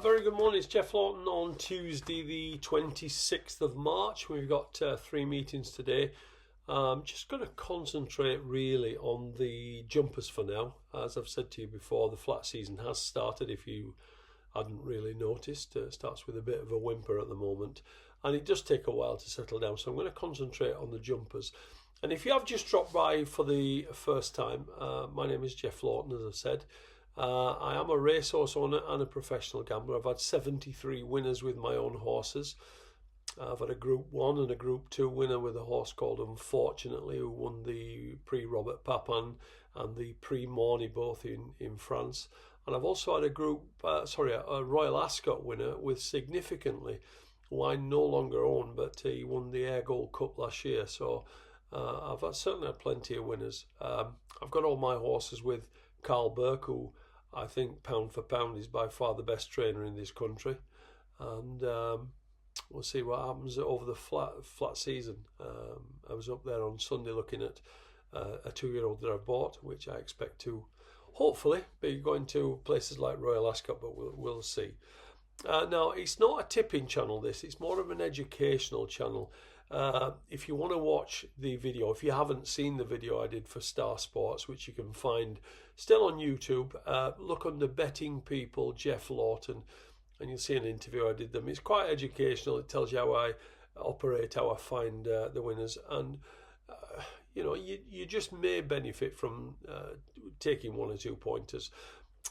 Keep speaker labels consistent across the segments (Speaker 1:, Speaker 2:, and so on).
Speaker 1: Very good morning, it's Jeff Lawton on Tuesday the 26th of March. We've got 3 meetings today. Just going to concentrate really on the jumpers for now. As I've said to you before, the flat season has started, if you hadn't really noticed. It starts with a bit of a whimper at the moment, and it does take a while to settle down, so I'm going to concentrate on the jumpers. And if you have just dropped by for the first time, my name is Jeff Lawton, as I said. I am a racehorse owner and a professional gambler. I've had 73 winners with my own horses. I've had a Group 1 and a Group 2 winner with a horse called Unfortunately, who won the Prix Robert Papin and the Prix Morny, both in France. And I've also had a Royal Ascot winner with Significantly, who I no longer own, but he won the Air Gold Cup last year. So I've certainly had plenty of winners. I've got all my horses with Carl Burke, who I think pound for pound is by far the best trainer in this country, and we'll see what happens over the flat season. I was up there on Sunday looking at a 2-year-old that I've bought, which I expect to hopefully be going to places like Royal Ascot, but we'll see. Now, it's not a tipping channel, it's more of an educational channel. If you want to watch the video, if you haven't seen the video I did for Star Sports, which you can find still on YouTube, look under Betting People Jeff Lawton, and you'll see an interview I did them. It's quite educational. It tells you how I operate, how I find the winners, and you just may benefit from taking 1 or 2 pointers.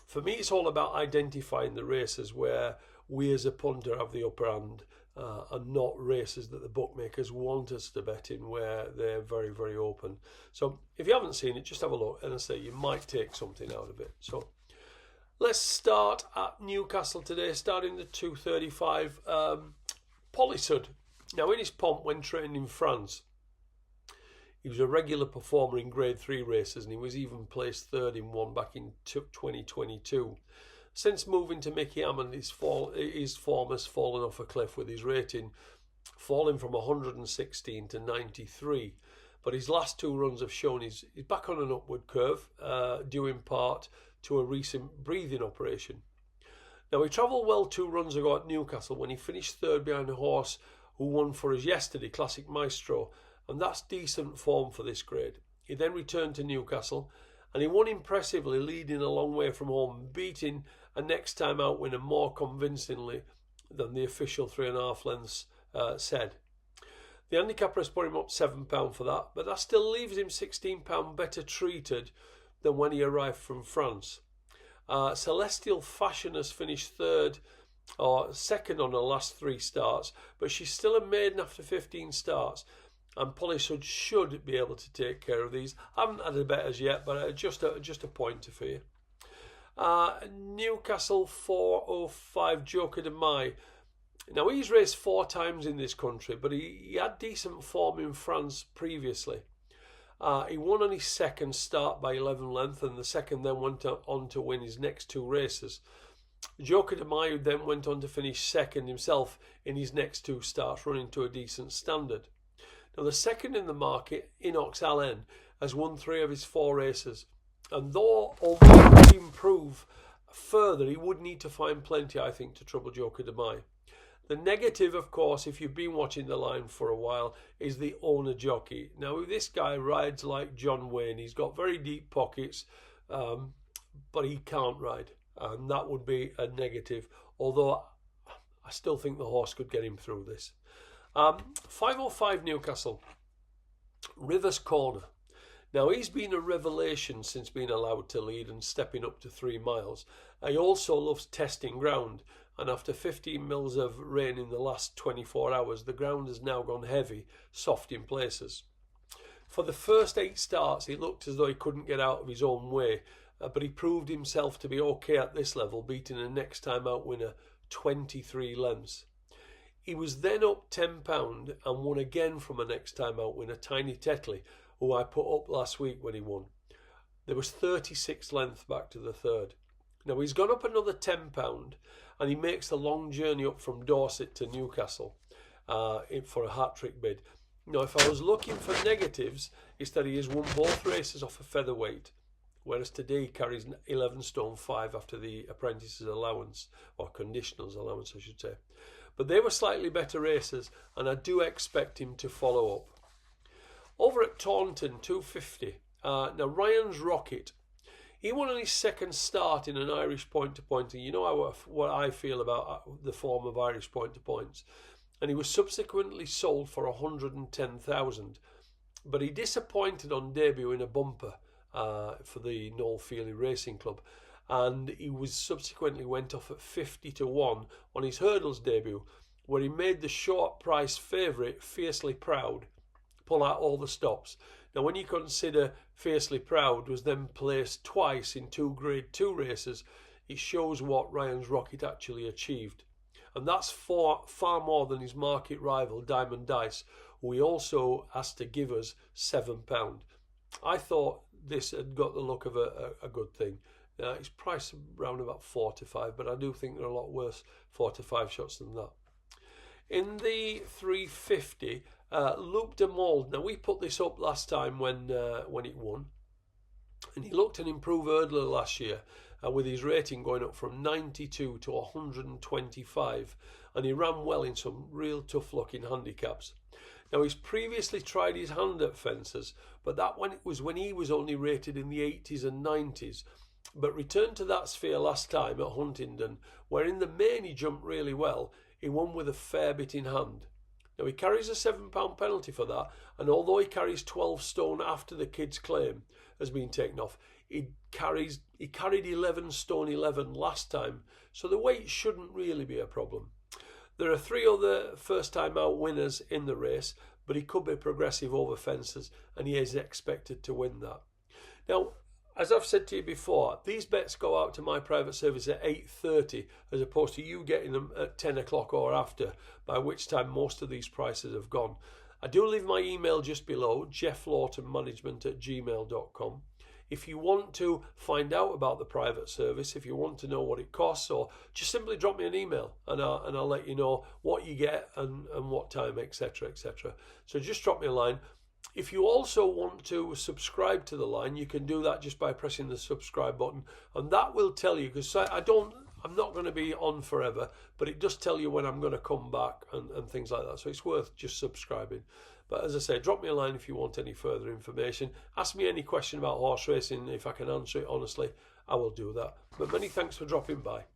Speaker 1: For me, it's all about identifying the races where we as a punter have the upper hand, and not races that the bookmakers want us to bet in where they're very, very open. So if you haven't seen it, just have a look, and I say you might take something out of it. So let's start at Newcastle today, starting the 2:35. Polisud. Now, in his pomp when training in France, he was a regular performer in Grade 3 races, and he was even placed 3rd in one back in 2022. Since moving to Mickey Hammond, his form has fallen off a cliff, with his rating falling from 116 to 93. But his last 2 runs have shown he's back on an upward curve, due in part to a recent breathing operation. Now, he travelled well 2 runs ago at Newcastle when he finished 3rd behind a horse who won for us yesterday, Classic Maestro, and that's decent form for this grade. He then returned to Newcastle, and he won impressively, leading a long way from home, beating a next time out winner more convincingly than the official 3.5 lengths said. The handicapper has put him up £7 for that, but that still leaves him £16 better treated than when he arrived from France. Celestial Fashion has finished 3rd or 2nd on her last 3 starts, but she's still a maiden after 15 starts. And Polisud should be able to take care of these. I haven't had a bet as yet, but just a pointer for you. Newcastle 405 Joker de Mai. Now, he's raced 4 times in this country, but he had decent form in France previously. He won on his 2nd start by 11 length, and the 2nd then went on to win his next 2 races. Joker de Mai then went on to finish 2nd himself in his next 2 starts, running to a decent standard. Now, the 2nd in the market, Inox Allen, has won 3 of his 4 races, and although he would improve further, he would need to find plenty, I think, to trouble Joker de Mai. The negative, of course, if you've been watching the line for a while, is the owner jockey. Now, this guy rides like John Wayne. He's got very deep pockets, but he can't ride, and that would be a negative, although I still think the horse could get him through this. 505 Newcastle, Rivers Corner. Now, he's been a revelation since being allowed to lead and stepping up to 3 miles. He also loves testing ground, and after 15 mils of rain in the last 24 hours, the ground has now gone heavy, soft in places. For the first 8 starts, he looked as though he couldn't get out of his own way, but he proved himself to be okay at this level, beating a next time out winner 23 lengths. He was then up £10 and won again from a next time out winner, Tiny Tetley, who I put up last week when he won. There was 36 lengths back to the 3rd. Now, he's gone up another £10, and he makes the long journey up from Dorset to Newcastle for a hat-trick bid. Now, if I was looking for negatives, it's that he has won both races off a featherweight. whereas today he carries 11 stone 5 after the apprentice's allowance, or conditional's allowance I should say. But they were slightly better races, and I do expect him to follow up. Over at Taunton, 250. Now Ryan's Rocket, he won on his second start in an Irish point-to-point, and you know what I feel about the form of Irish point-to-points. And he was subsequently sold for 110,000, but he disappointed on debut in a bumper for the Noel Feely Racing Club, and he was subsequently went off at 50-1 on his hurdles debut, where he made the short price favourite Fiercely Proud pull out all the stops. Now when you consider Fiercely Proud was then placed twice in 2 Grade 2 races, it shows what Ryan's Rocket actually achieved. And that's far more than his market rival Diamond Dice, who he also asked to give us £7. I thought this had got the look of a good thing. It's priced around about 4 to 5, but I do think there are a lot worse 4 to 5 shots than that. In the 350, LAUGHTON. Now we put this up last time when it won, and he looked an improved hurdler last year with his rating going up from 92 to 125, and he ran well in some real tough looking handicaps. Now he's previously tried his hand at fences, but that was when he was only rated in the 80s and 90s, but returned to that sphere last time at Huntingdon, where in the main he jumped really well. He won with a fair bit in hand. Now he carries a £7 penalty for that, and although he carries 12 stone after the kid's claim has been taken off, he carried 11 stone 11 last time, so the weight shouldn't really be a problem. There are 3 other first time out winners in the race, but he could be progressive over fences, and he is expected to win that. Now, as I've said to you before, these bets go out to my private service at 8:30 as opposed to you getting them at 10 o'clock or after, by which time most of these prices have gone. I do leave my email just below, jefflaughtonmanagement@gmail.com. If you want to find out about the private service, if you want to know what it costs, or just simply drop me an email and I'll let you know what you get and what time, etc., etc. So just drop me a line. If you also want to subscribe to the line, you can do that just by pressing the subscribe button, and that will tell you, because I'm not going to be on forever, but it does tell you when I'm going to come back and things like that, so it's worth just subscribing. But as I say, drop me a line if you want any further information. Ask me any question about horse racing. If I can answer it honestly, I will do that. But many thanks for dropping by.